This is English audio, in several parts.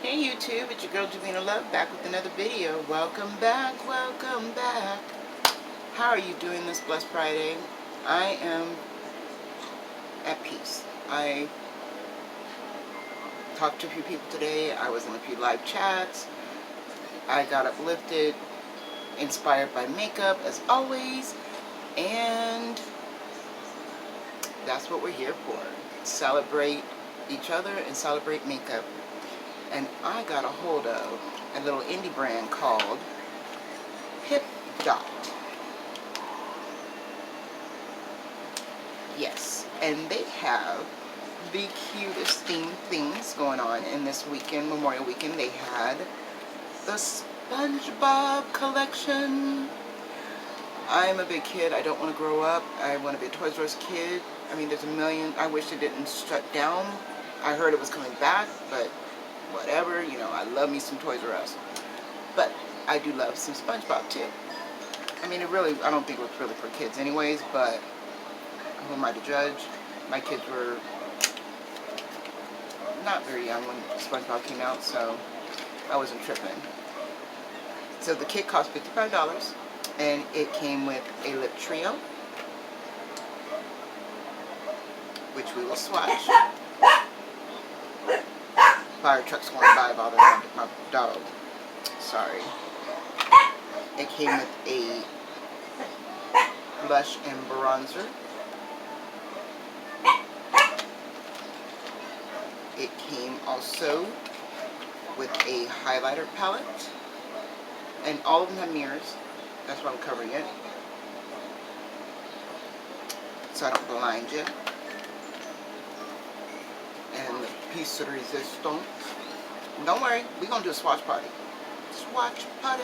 Hey YouTube, it's your girl Javina Love back with another video. Welcome back, welcome back. How are you doing this blessed Friday? I am at peace. I talked to a few people today. I was in a few live chats. I got uplifted, inspired by makeup as always, and that's what we're here for. Celebrate each other and celebrate makeup. And I got a hold of a little indie brand called HIPDOT. Yes, and they have the cutest themed things going on in this weekend, Memorial Weekend. They had the Spongebob collection. I'm a big kid. I don't want to grow up. I want to be a Toys R Us kid. I mean, there's a million. I wish it didn't shut down. I heard it was coming back, but whatever, you know, I love me some Toys R Us. But I do love some SpongeBob too. I mean, I don't think it was really for kids anyways, but who am I to judge? My kids were not very young when SpongeBob came out, so I wasn't tripping. So the kit cost $55, and it came with a lip trio, which we will swatch. Fire truck's going by bothering my dog. Sorry. It came with a blush and bronzer. It came also with a highlighter palette. And all of them have mirrors. That's why I'm covering it, so I don't blind you. And the piece de resistance. Don't worry, we're going to do a swatch party. Swatch party.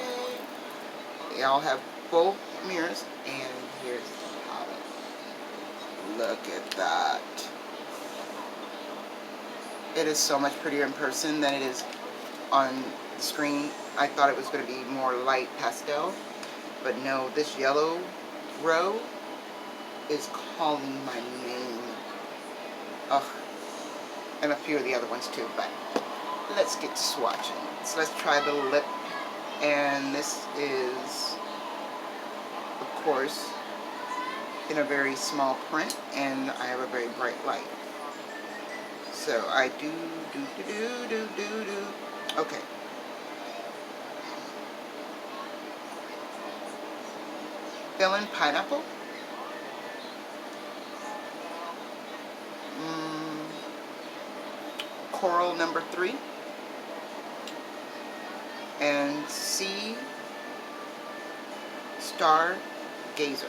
They all have both mirrors, and here's the palette. Look at that. It is so much prettier in person than it is on the screen. I thought it was going to be more light pastel, but no, this yellow row is calling my name. Ugh. And a few of the other ones too, but let's get to swatching. So let's try the lip, and this is, of course, in a very small print, and I have a very bright light. So I do. Okay. Feeling pineapple. Coral number 3, and Sea Star Gazer.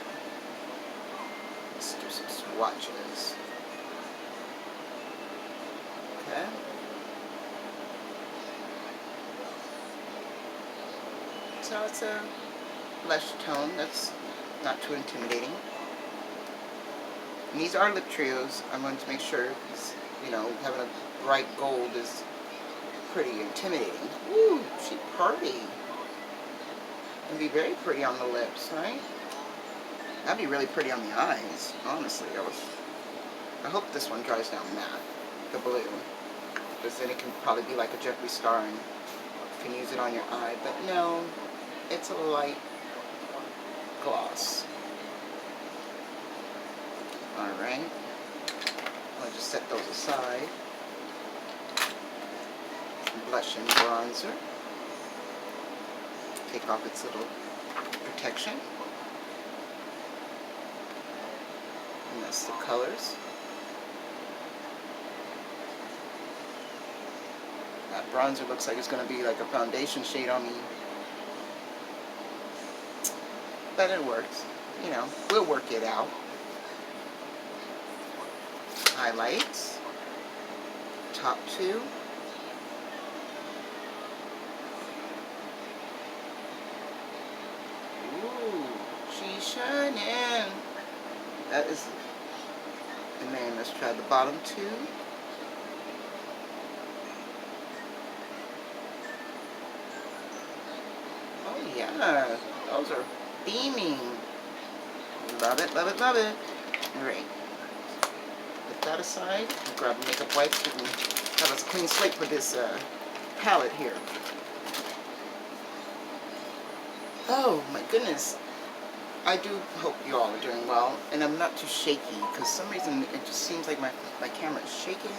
Let's do some swatches. Okay. So it's a blush tone that's not too intimidating. And these are lip trios. I'm going to make sure, because, you know, having a bright gold is pretty intimidating. Ooh, she's pretty. And be very pretty on the lips, right? That'd be really pretty on the eyes, honestly. I hope this one dries down matte, the blue, because then it can probably be like a Jeffree Star and you can use it on your eye. But no, it's a light gloss. Alright, I'll just set those aside. Blush and bronzer. Take off its little protection. And that's the colors. That bronzer looks like it's going to be like a foundation shade on me. But it works. You know, we'll work it out. Highlights. Top 2. She's shining. That is, and then let's try the bottom 2. Oh yeah, those are beaming. Love it, love it, love it. Great. Put that aside. Grab a makeup wipe and have us a clean slate for this palette here. Oh my goodness. I do hope you all are doing well, and I'm not too shaky, because some reason it just seems like my camera is shaking.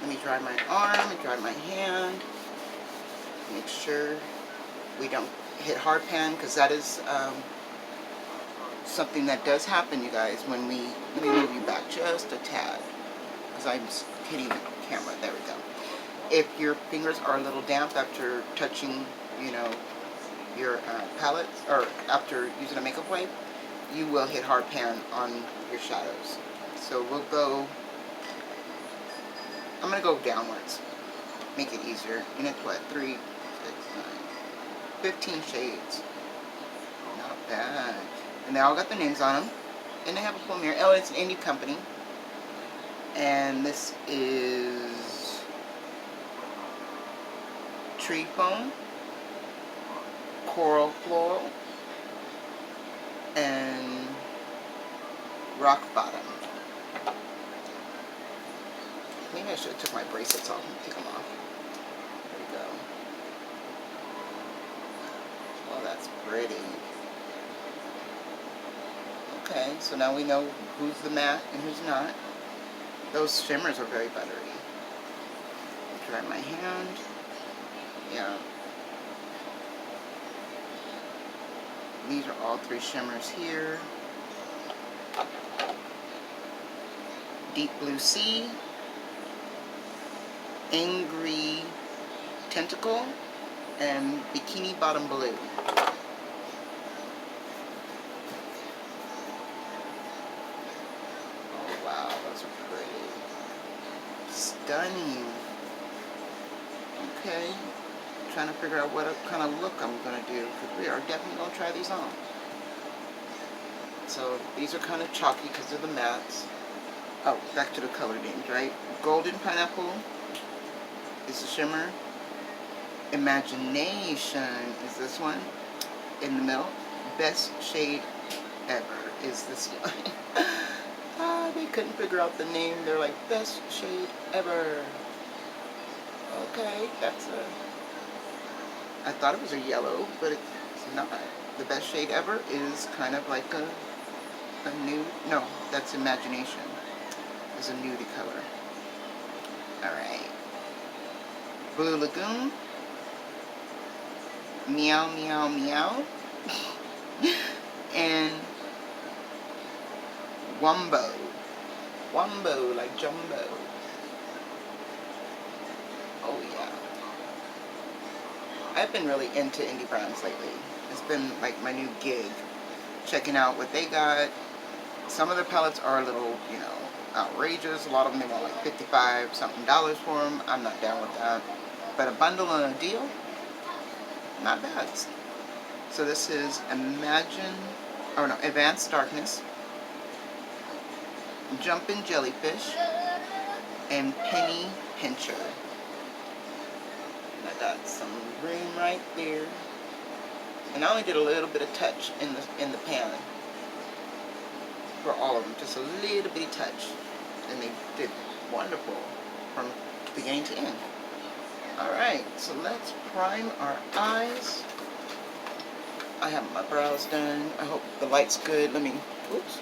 Let me dry my arm and dry my hand. Make sure we don't hit hard pan, because that is something that does happen, you guys, when we, let me move you back just a tad, because I'm hitting the camera. There we go. If your fingers are a little damp after touching, you know, your palette, or after using a makeup wipe, you will hit hard pan on your shadows. So we'll go, I'm going to go downwards, make it easier. And it's what, 3, 6, 9, 15 shades. Not bad. And they all got their names on them. And they have a full mirror. Oh, it's an indie company. And this is Tree Foam, Coral Floral, and Rock Bottom. Maybe I should have took my bracelets off and take them off. There we go. Oh, that's pretty. Okay, so now we know who's the matte and who's not. Those shimmers are very buttery. Dry my hand. Yeah. These are all 3 shimmers here. Deep Blue Sea, Angry Tentacle, and Bikini Bottom Blue. Oh wow, those are pretty. Stunning. Okay. Trying to figure out what kind of look I'm going to do, because we are definitely going to try these on. So these are kind of chalky because of the mattes. Oh, back to the color names, right? Golden Pineapple is the shimmer. Imagination is this one in the middle. Best Shade Ever is this one. They couldn't figure out the name. They're like, Best Shade Ever. Okay, that's a... I thought it was a yellow, but it's not. The Best Shade Ever is kind of like a nude. No, that's Imagination. It's a nudie color. Alright. Blue Lagoon. Meow Meow Meow. And Wumbo. Wumbo, like Jumbo. Oh yeah. I've been really into indie brands lately. It's been like my new gig. Checking out what they got. Some of their palettes are a little, you know, outrageous. A lot of them, they want like $55 something for them. I'm not down with that. But a bundle and a deal, not bad. So this is Advanced Darkness, Jumpin' Jellyfish, and Penny Pincher. I got some room right there, and I only did a little bit of touch in the pan for all of them, just a little bitty touch, and they did wonderful from beginning to end. All right, so let's prime our eyes. I have my brows done. I hope the light's good. Let me, oops,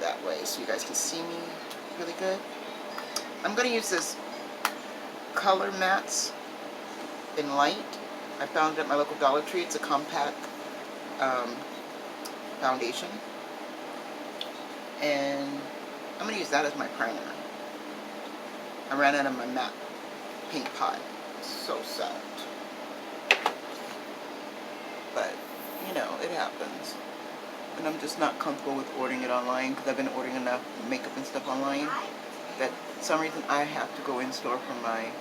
that way so you guys can see me really good. I'm going to use this Color Mattes in Light. I found it at my local Dollar Tree. It's a compact foundation. And I'm going to use that as my primer. I ran out of my matte paint pot. It's so sad. But, you know, it happens. And I'm just not comfortable with ordering it online, because I've been ordering enough makeup and stuff online that for some reason I have to go in store for my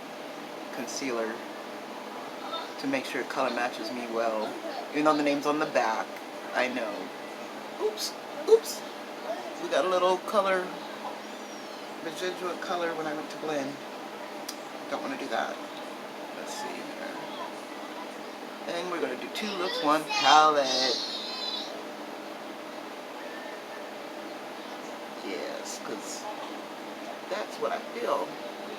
concealer to make sure it color matches me well. Even though the name's on the back, I know. Oops, oops. We got a little color, residual color when I went to blend. Don't want to do that. Let's see here. And we're going to do 2 looks, 1 palette. Yes, because that's what I feel.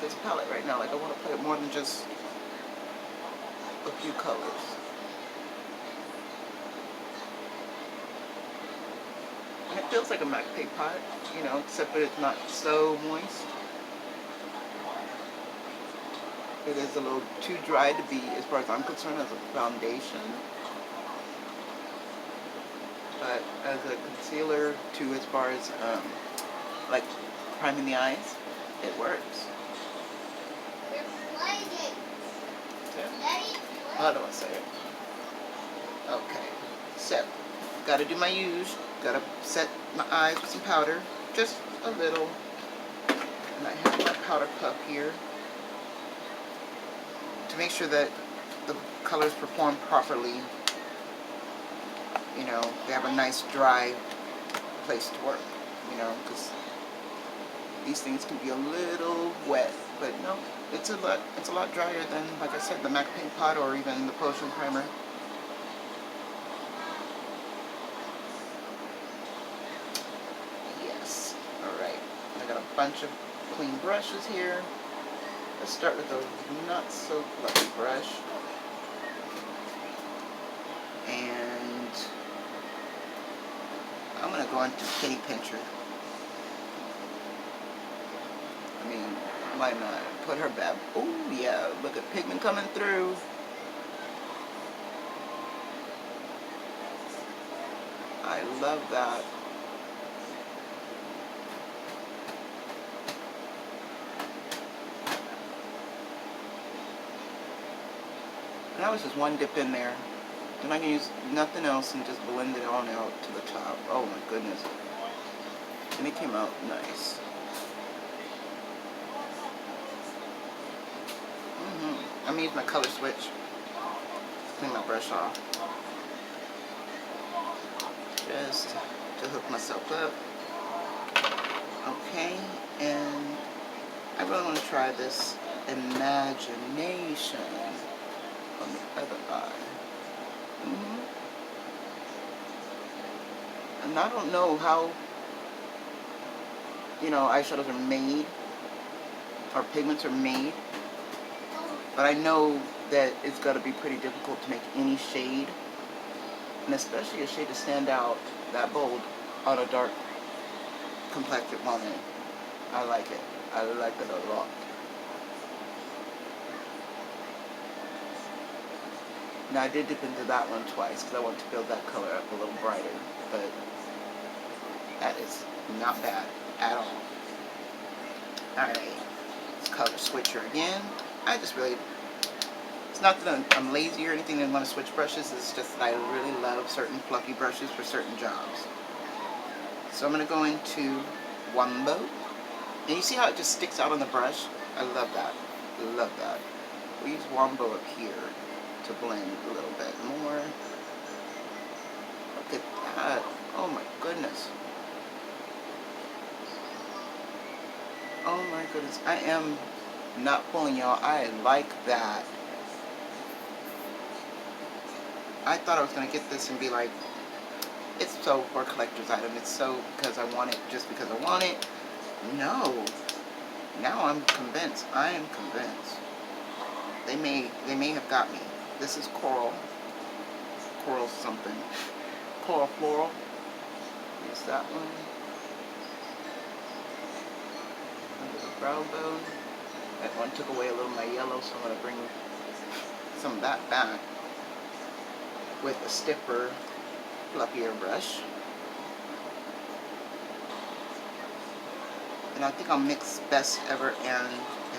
with this palette right now. Like I want to play with more than just a few colors. And it feels like a MAC paint pot, you know, except that it's not so moist. It is a little too dry to be, as far as I'm concerned, as a foundation. But as a concealer, too, as far as like priming the eyes, it works. How do I say it? Okay, so gotta do my use. Gotta set my eyes with some powder, just a little. And I have my powder puff here to make sure that the colors perform properly. You know, they have a nice dry place to work. You know, because these things can be a little wet, but no, it's a lot drier than, like I said, the MAC paint pot or even the potion primer. Yes. All right. I got a bunch of clean brushes here. Let's start with a not so fluffy brush. And I'm going to go into Kitty Pincher. I mean, why not? Put her back. Oh, yeah. Look at pigment coming through. I love that. And that was just one dip in there. Then I can use nothing else and just blend it on out to the top. Oh my goodness. And it came out nice. I'm going to use my color switch. Clean my brush off. Just to hook myself up. Okay, and I really want to try this Imagination on the other eye. And I don't know how, you know, eyeshadows are made, or pigments are made, but I know that it's got to be pretty difficult to make any shade, and especially a shade to stand out that bold on a dark complected woman. I like it. I like it a lot. Now I did dip into that one twice because I want to build that color up a little brighter, but that is not bad at all. Alright, let's color switcher again. I just really, it's not that I'm lazy or anything and want to switch brushes, it's just that I really love certain fluffy brushes for certain jobs. So I'm going to go into Wombo. And you see how it just sticks out on the brush? I love that. I love that. We'll use Wombo up here to blend a little bit more. Look at that. Oh my goodness. Oh my goodness. I am not fooling y'all. I like that. I thought I was going to get this and be like, it's so for a collector's item. It's so because I want it just because I want it. No. Now I'm convinced. I am convinced. They may have got me. This is coral. Coral something. Coral floral. Use that one. Under the brow bone. That one took away a little of my yellow, so I'm going to bring some of that back with a stiffer, fluffier brush. And I think I'll mix Best Ever and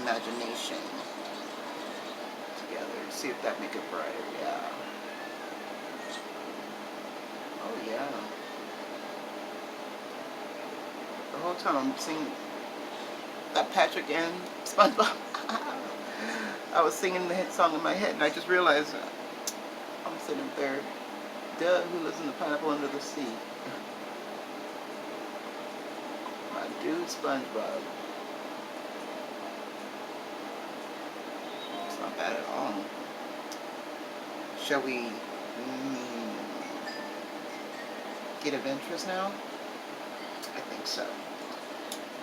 Imagination together. See if that make it brighter. Yeah. Oh yeah. The whole time I'm singing that Patrick and Spongebob. I was singing the hit song in my head and I just realized I'm sitting there. Duh, who lives in the pineapple under the sea? My dude SpongeBob. It's not bad at all. Shall we get adventurous now? I think so.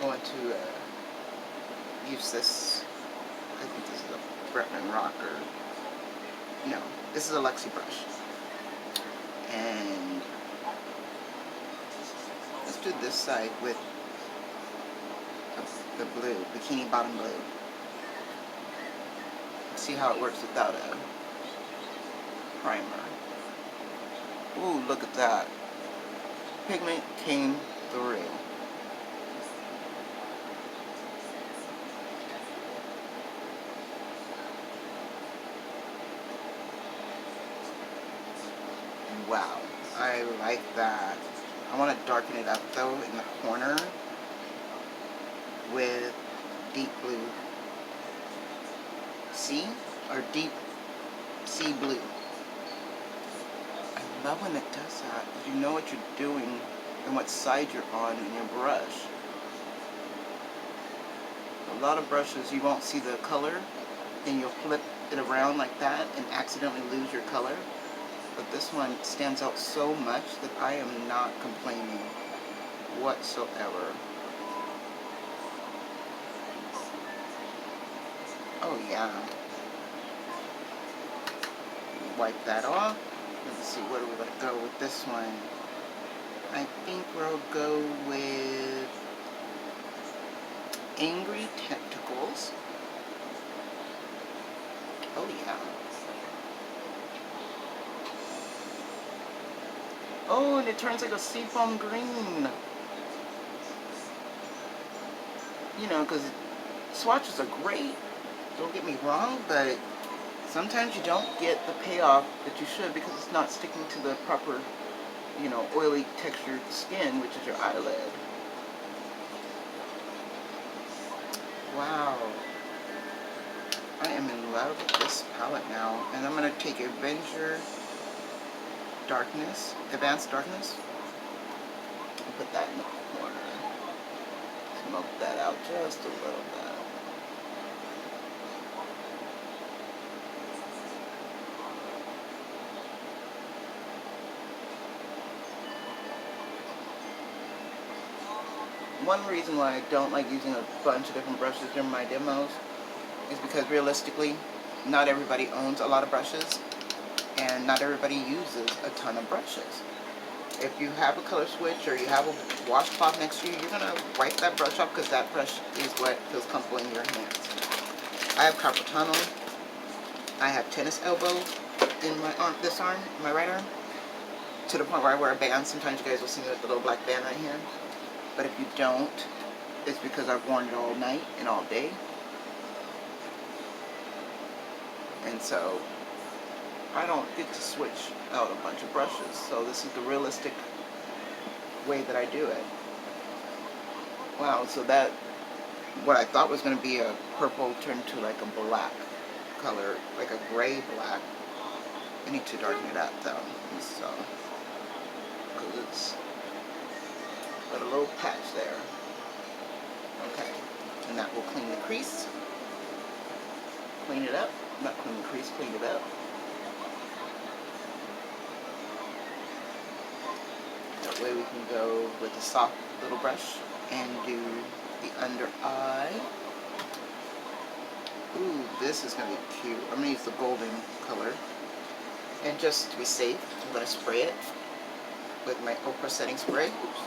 Going to use this Bretman rocker. No, this is a Luxie brush. And let's do this side with the blue, bikini bottom blue. See how it works without a primer. Ooh, look at that. Pigment came through. Wow, I like that. I want to darken it up though in the corner with deep blue sea or deep sea blue. I love when it does that. You know what you're doing and what side you're on in your brush. A lot of brushes you won't see the color and you'll flip it around like that and accidentally lose your color. But this one stands out so much that I am not complaining whatsoever. Oh yeah. Wipe that off. Let's see, where do we want to go with this one? I think we'll go with Angry Tentacles. Oh yeah. Oh, and it turns like a seafoam green. You know, because swatches are great, don't get me wrong, but sometimes you don't get the payoff that you should because it's not sticking to the proper, you know, oily textured skin, which is your eyelid. Wow. I am in love with this palette now. And I'm going to take Advanced Darkness, and put that in the corner. Smoke that out just a little bit. One reason why I don't like using a bunch of different brushes during my demos is because realistically, not everybody owns a lot of brushes and not everybody uses a ton of brushes. If you have a color switch or you have a washcloth next to you, you're going to wipe that brush off because that brush is what feels comfortable in your hands. I have carpal tunnel. I have tennis elbow in my arm, my right arm, to the point where I wear a band. Sometimes you guys will see me with the little black band right here. But if you don't, it's because I've worn it all night and all day. And so I don't get to switch out a bunch of brushes. So this is the realistic way that I do it. Wow, so that, what I thought was going to be a purple turned to like a black color, like a gray black. I need to darken it up though. So, because it's got a little patch there. Okay, and that will clean the crease. Clean it up. Not clean the crease, clean it up. That way we can go with a soft little brush and do the under eye. Ooh, this is going to be cute. I'm going to use the golden color. And just to be safe, I'm going to spray it with my Oprah setting spray. Oops.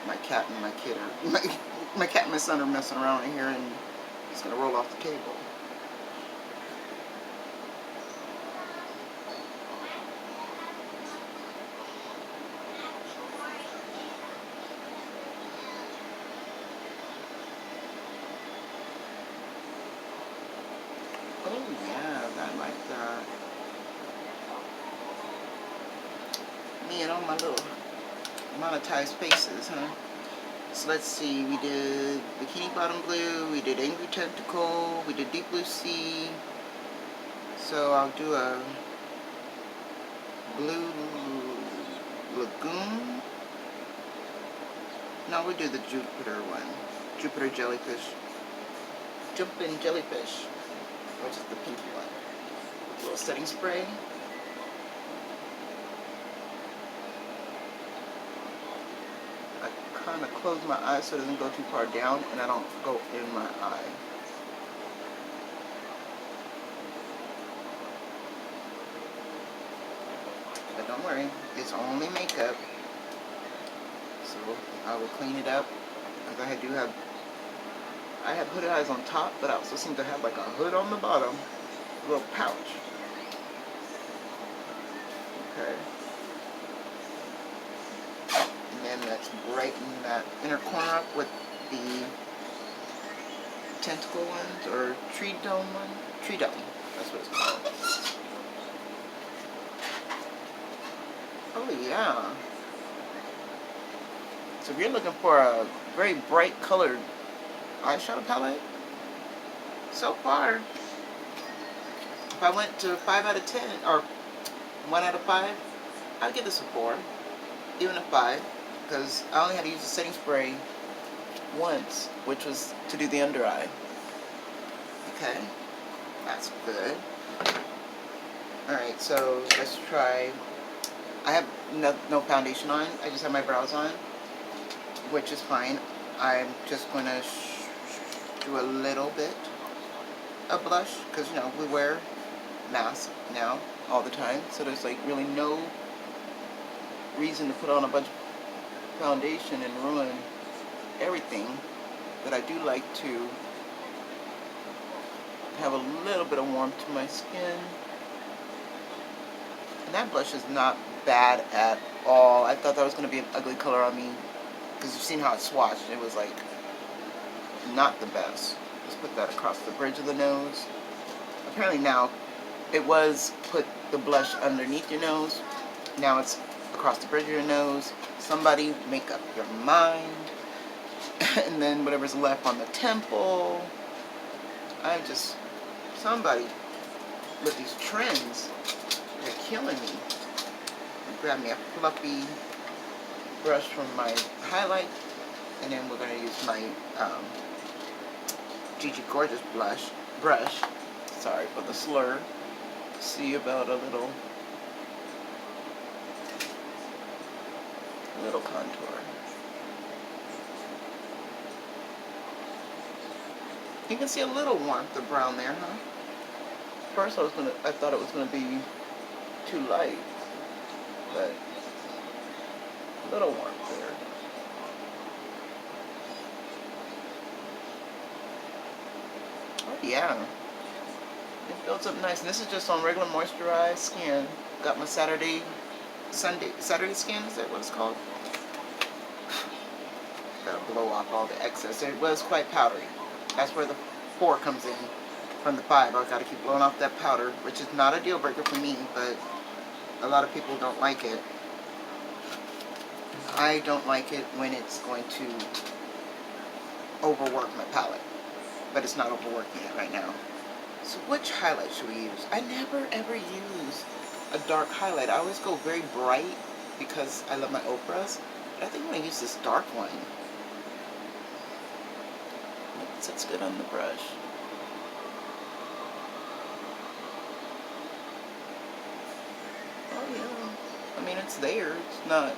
My cat and my kid are, my cat and my son are messing around in here and he's going to roll off the table. Oh yeah, I like that. Me and all my little monetized faces, huh? So let's see, we did Bikini Bottom Blue, we did Angry Tentacle, we did Deep Blue Sea. So I'll do a Blue Lagoon. No, we do the Jupiter one. Jupiter Jellyfish. Jumpin' Jellyfish, which is the pink one. A little setting spray. I kind of close my eyes so it doesn't go too far down and I don't go in my eye. But don't worry, it's only makeup. So I will clean it up because I have hooded eyes on top, but I also seem to have like a hood on the bottom, a little pouch. Okay. And then let's brighten that inner corner up with the tentacle ones, or tree dome one. Tree dome, that's what it's called. Oh yeah. So if you're looking for a very bright colored eyeshadow palette, so far, if I went to 5 out of 10, or 1 out of 5, I'd give this a 4, even a 5, because I only had to use the setting spray once, which was to do the under eye. Okay, that's good. Alright, so let's try. I have no foundation on, I just have my brows on, which is fine. I'm just going to do a little bit of blush, because you know, we wear masks now all the time, so there's like really no reason to put on a bunch of foundation and ruin everything. But I do like to have a little bit of warmth to my skin. And that blush is not bad at all. I thought that was going to be an ugly color on me, because you've seen how it swatched. It was like not the best. Let's put that across the bridge of the nose. Apparently now, it was put the blush underneath your nose. Now it's across the bridge of your nose. Somebody make up your mind. And then whatever's left on the temple. Somebody with these trends, they're killing me. Grab me a fluffy brush from my highlight, and then we're going to use my Gigi Gorgeous brush. Sorry for the slur. See about a little contour. You can see a little warmth of brown there, huh? First I thought it was gonna be too light, but a little warmth there. Oh yeah. It builds up nice. And this is just on regular moisturized skin. Got my Saturday skin, is that what it's called? Gotta blow off all the excess. It was quite powdery. That's where the 4 comes in from the 5. I gotta keep blowing off that powder, which is not a deal breaker for me, but a lot of people don't like it. I don't like it when it's going to overwork my palette, but it's not overworking it right now. So which highlight should we use? I never ever use a dark highlight. I always go very bright because I love my Oprahs. But I think I'm going to use this dark one. It sits good on the brush. Oh yeah. I mean, it's there. It's not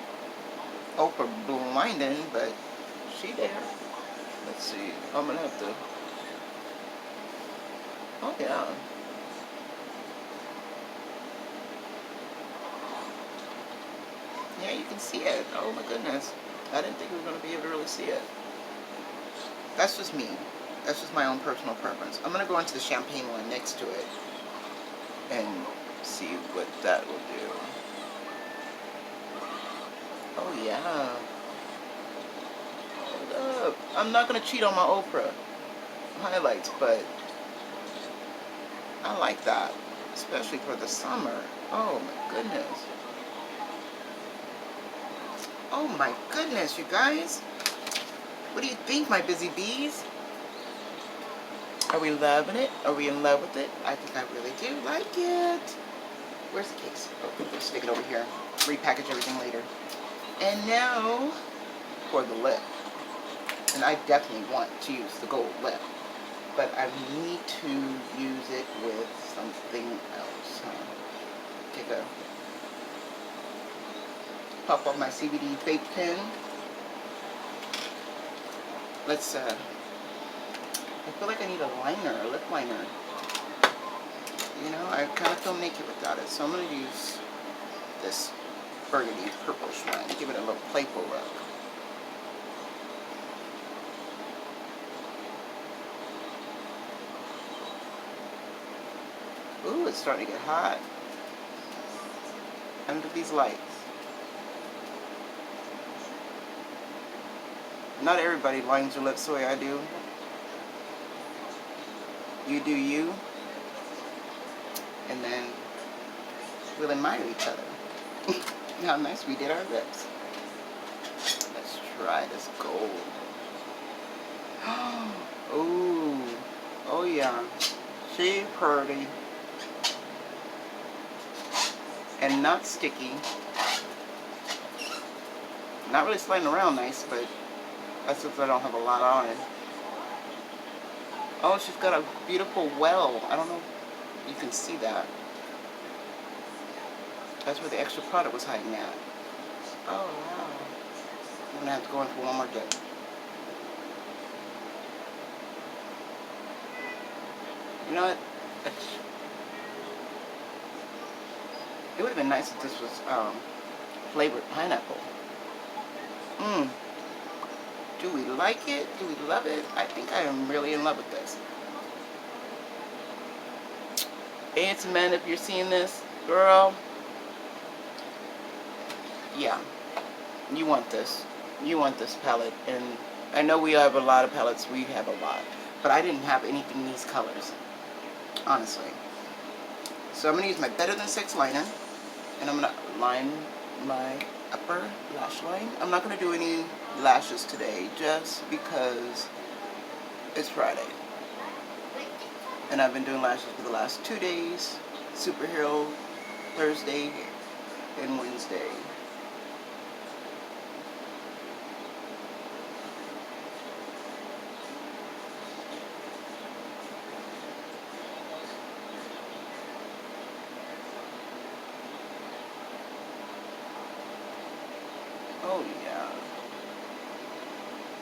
Oprah blinding, but she there. Let's see. I'm going to have to... Oh yeah. Yeah, you can see it. Oh my goodness. I didn't think we were going to be able to really see it. That's just me. That's just my own personal preference. I'm going to go into the champagne one next to it and see what that will do. Oh yeah. Hold up. I'm not going to cheat on my Oprah highlights, but I like that, especially for the summer. Oh my goodness. Oh my goodness, you guys. What do you think, my busy bees? Are we loving it? Are we in love with it? I think I really do like it. Where's the case? Oh, let's stick it over here. Repackage everything later. And now for the lip. And I definitely want to use the gold lip, but I need to use it with something else. Take a pop off my CBD fake pen. Let's I feel like I need a liner, a lip liner. You know, I kind of feel naked without it, so I'm going to use this burgundy purplish one. Give it a little playful look. Ooh, it's starting to get hot. Under these lights. Not everybody lines their lips the way I do. You do you. And then we'll admire each other. How nice we did our lips. Let's try this gold. Ooh. Oh yeah. She pretty. And not sticky. Not really sliding around nice, but that's since I don't have a lot on it. Oh, she's got a beautiful well. I don't know if you can see that. That's where the extra product was hiding at. Oh wow. I'm gonna have to go in for one more dip. You know what? It would have been nice if this was flavored pineapple. Do we like it? Do we love it? I think I am really in love with this. It's men, if you're seeing this, girl, yeah, you want this. You want this palette. And I know we have a lot of palettes. We have a lot. But I didn't have anything in these colors, honestly. So I'm going to use my Better Than Sex liner. And I'm going to line my upper lash line. I'm not going to do any lashes today just because it's Friday. And I've been doing lashes for the last 2 days. Superhero Thursday and Wednesday. Oh yeah.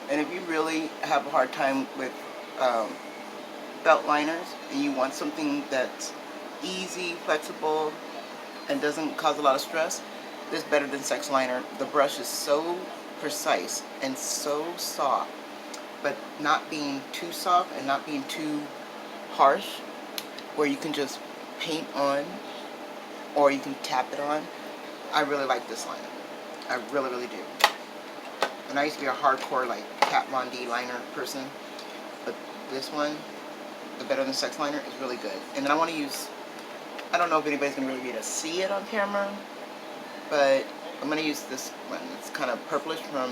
And if you really have a hard time with belt liners and you want something that's easy, flexible, and doesn't cause a lot of stress, this Better Than Sex liner. The brush is so precise and so soft, but not being too soft and not being too harsh, where you can just paint on or you can tap it on. I really like this liner. I really, really do. And I used to be a hardcore like Kat Von D liner person, but this one, the Better Than Sex liner, is really good. And then I want to use, I don't know if anybody's going to really be able to see it on camera, but I'm going to use this one. It's kind of purplish from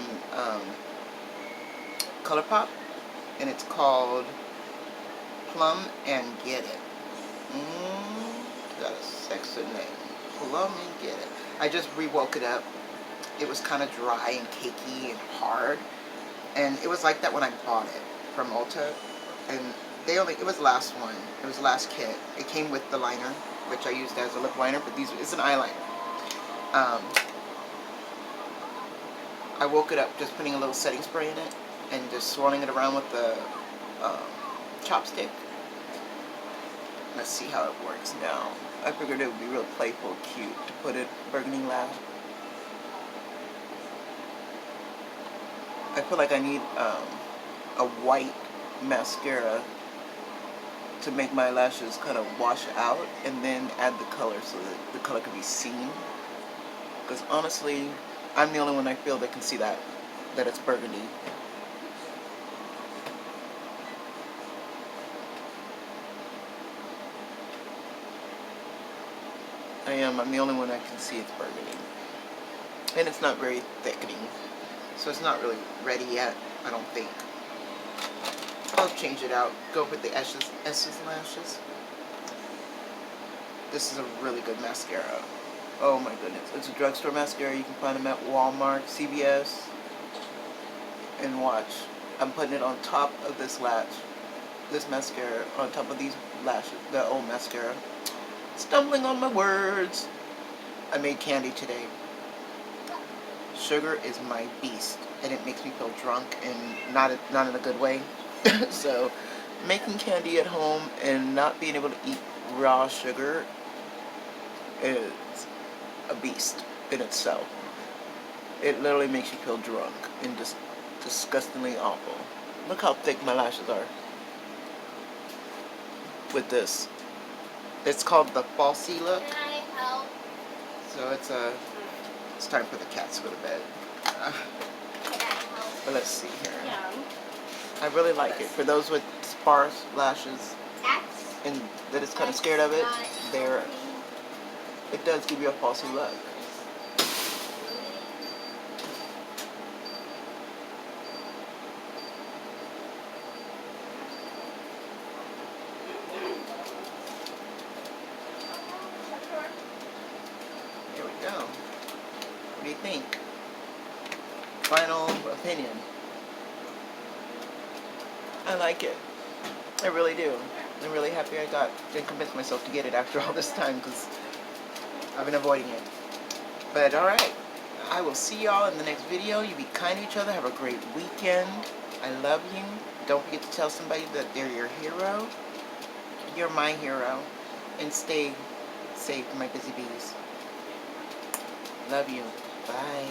ColourPop, and it's called Plum and Get It. Got a sexy name. Plum and Get It. I just rewoke it up. It was kind of dry and cakey and hard, and it was like that when I bought it from Ulta. And they only, it was the last one. It was the last kit. It came with the liner, which I used as a lip liner, but it's an eyeliner. I woke it up just putting a little setting spray in it and just swirling it around with the chopstick. Let's see how it works now. I figured it would be real playful, cute to put it burgundy lash. I feel like I need a white mascara to make my lashes kind of wash out, and then add the color so that the color can be seen. Because honestly, I'm the only one I feel that can see that it's burgundy. I'm the only one that can see it's burgundy. And it's not very thickening. So it's not really ready yet, I don't think. I'll change it out. Go with the Essence Lashes. This is a really good mascara. Oh my goodness. It's a drugstore mascara. You can find them at Walmart, CVS. And watch. I'm putting it on top of this mascara, on top of these lashes, the old mascara. Stumbling on my words. I made candy today. Sugar is my beast, and it makes me feel drunk, and not in a good way. So making candy at home and not being able to eat raw sugar is a beast in itself. It literally makes you feel drunk and just disgustingly awful. Look how thick my lashes are with this. It's called the falsy look. Can I help? So it's time for the cats to go to bed. Can I help? But let's see here. Yeah. I really like it. For those with sparse lashes That's and that is kind of scared of it, not there helping. it does give you a falsy look. Here we go. What do you think? Final opinion. I like it. I really do. I'm really happy I convinced myself to get it after all this time because I've been avoiding it. But alright. I will see y'all in the next video. You be kind to each other. Have a great weekend. I love you. Don't forget to tell somebody that they're your hero. You're my hero. And stay safe, my busy bees. Love you. Bye.